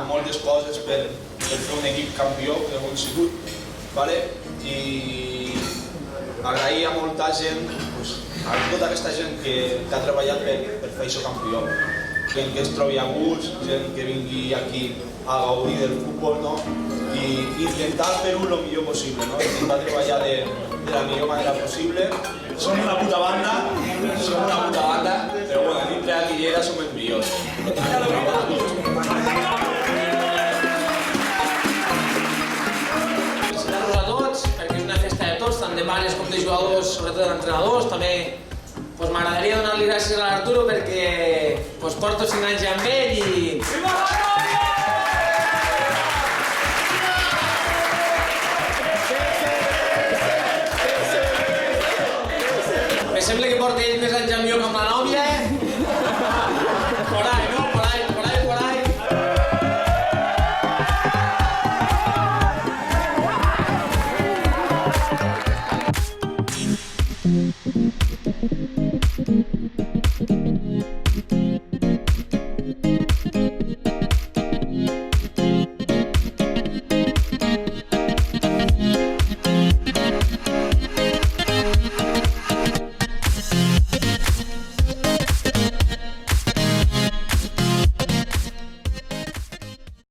moltes coses per fer un equip campió que hem sigut, i agrair a molta gent, a tota aquesta gent que ha treballat per fer això campió, gent que es trobi a gust, gent que vingui aquí a gaudir del futbol i intentar fer-ho el millor possible, intentar treballar de la millor manera possible. Som una puta banda, però bueno, dintre de Guillera som els millors. Tant de pares com de jugadors, sobretot d'entrenadors. També m'agradaria donar-li gràcies a l'Arturo perquè porto 5 anys amb ell i... Viva la Glòria! Em sembla que porta ell més anys amb jo que amb la nova.